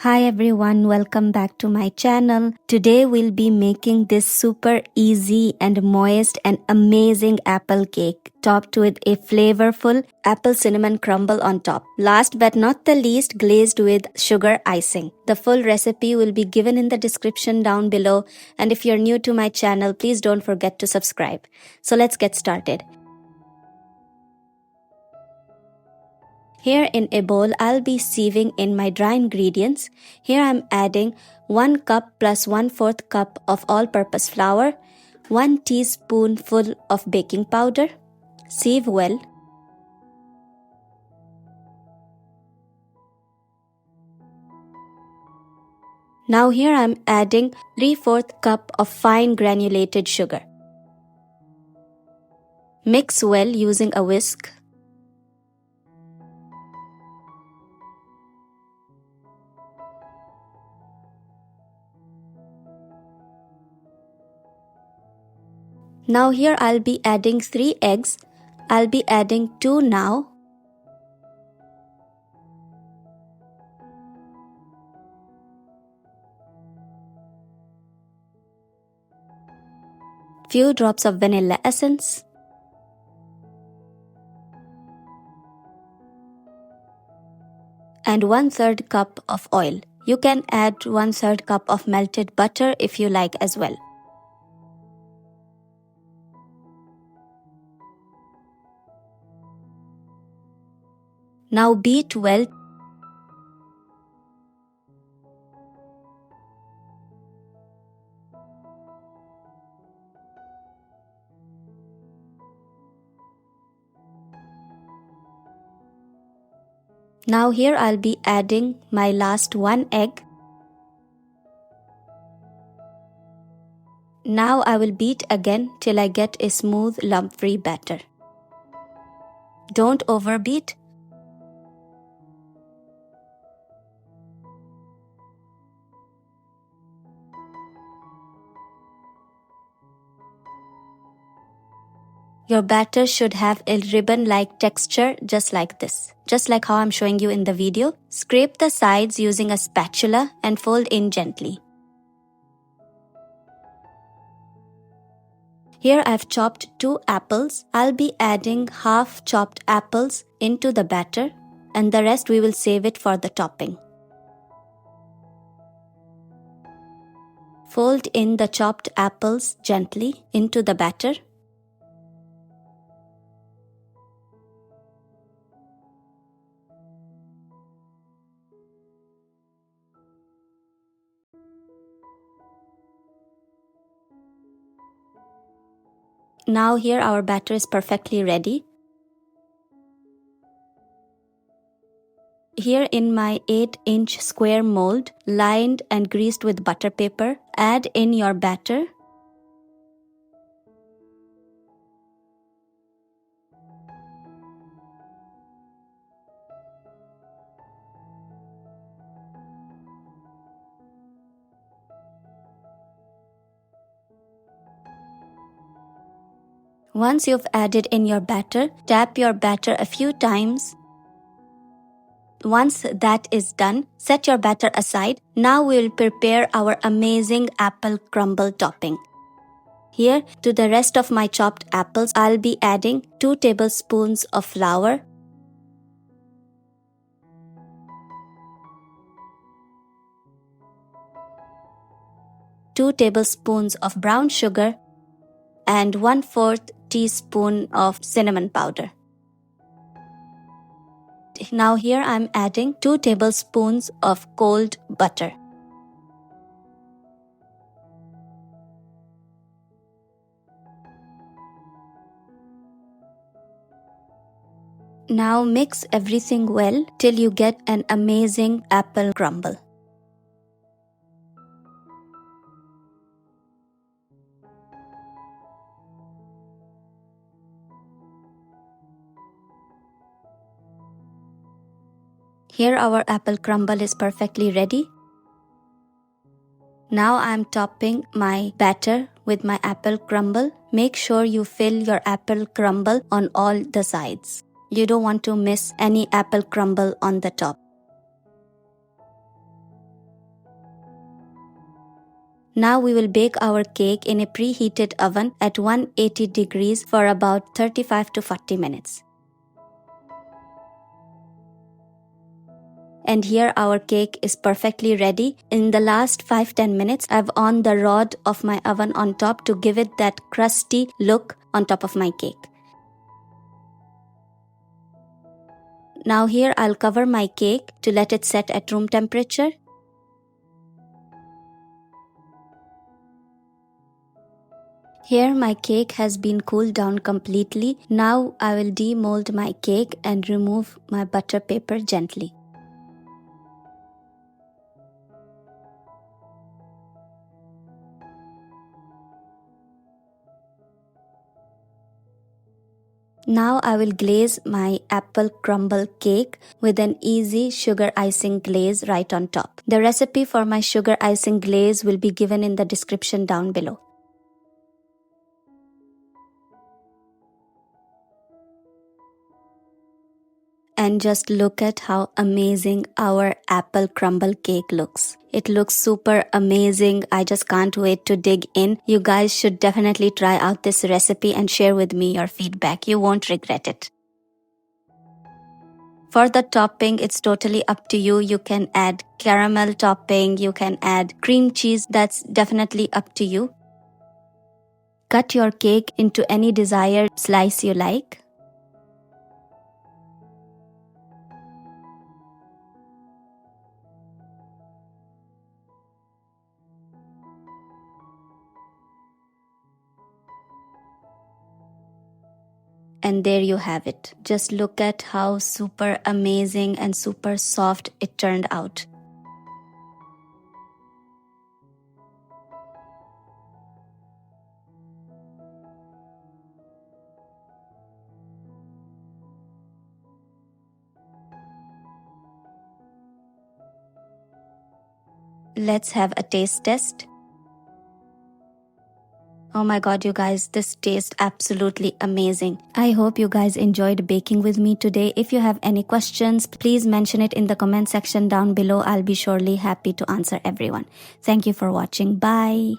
Hi everyone, welcome back to my channel. Today we'll be making this super easy and moist and amazing apple cake, topped with a flavorful apple cinnamon crumble on top. Last but not the least, glazed with sugar icing. The full recipe will be given in the description down below, and if you're new to my channel, please don't forget to subscribe. So let's get started. Here in a bowl, I'll be sieving in my dry ingredients. Here I'm adding 1 cup plus 1/4 cup of all-purpose flour, 1 teaspoonful of baking powder. Sieve well. Now here I'm adding 3/4 cup of fine granulated sugar. Mix well using a whisk. Now here I'll be adding 3 eggs. I'll be adding 2 now. Few drops of vanilla essence. And 1/3 cup of oil. You can add 1/3 cup of melted butter if you like as well. Now beat well. Now here I'll be adding my last 1 egg. Now I will beat again till I get a smooth lump-free batter. Don't overbeat. Your batter should have a ribbon-like texture just like this. Just like how I'm showing you in the video. Scrape the sides using a spatula and fold in gently. Here I've chopped 2 apples. I'll be adding half chopped apples into the batter, and the rest we will save it for the topping. Fold in the chopped apples gently into the batter. Now here our batter is perfectly ready. Here in my 8-inch square mold, lined and greased with butter paper, add in your batter. Once you've added in your batter, tap your batter a few times. Once that is done, set your batter aside. Now we will prepare our amazing apple crumble topping. Here, to the rest of my chopped apples, I'll be adding 2 tablespoons of flour, 2 tablespoons of brown sugar, and 1/4 teaspoon of cinnamon powder. Now here I'm adding 2 tablespoons of cold butter. Now mix everything well till you get an amazing apple crumble. Here our apple crumble is perfectly ready. Now I'm topping my batter with my apple crumble. Make sure you fill your apple crumble on all the sides. You don't want to miss any apple crumble on the top. Now we will bake our cake in a preheated oven at 180 degrees for about 35 to 40 minutes. And here our cake is perfectly ready. In the last 5-10 minutes, I've on the rod of my oven on top to give it that crusty look on top of my cake. Now here I'll cover my cake to let it set at room temperature. Here my cake has been cooled down completely. Now I will demold my cake and remove my butter paper gently. Now I will glaze my apple crumble cake with an easy sugar icing glaze right on top. The recipe for my sugar icing glaze will be given in the description down below. And just look at how amazing our apple crumble cake looks. It looks super amazing. I just can't wait to dig in. You guys should definitely try out this recipe and share with me your feedback. You won't regret it. For the topping, it's totally up to you. You can add caramel topping, you can add cream cheese. That's definitely up to you. Cut your cake into any desired slice you like. And there you have it. Just look at how super amazing and super soft it turned out. Let's have a taste test. Oh my god, you guys, this tastes absolutely amazing. I hope you guys enjoyed baking with me today. If you have any questions, please mention it in the comment section down below. I'll be surely happy to answer everyone. Thank you for watching. Bye.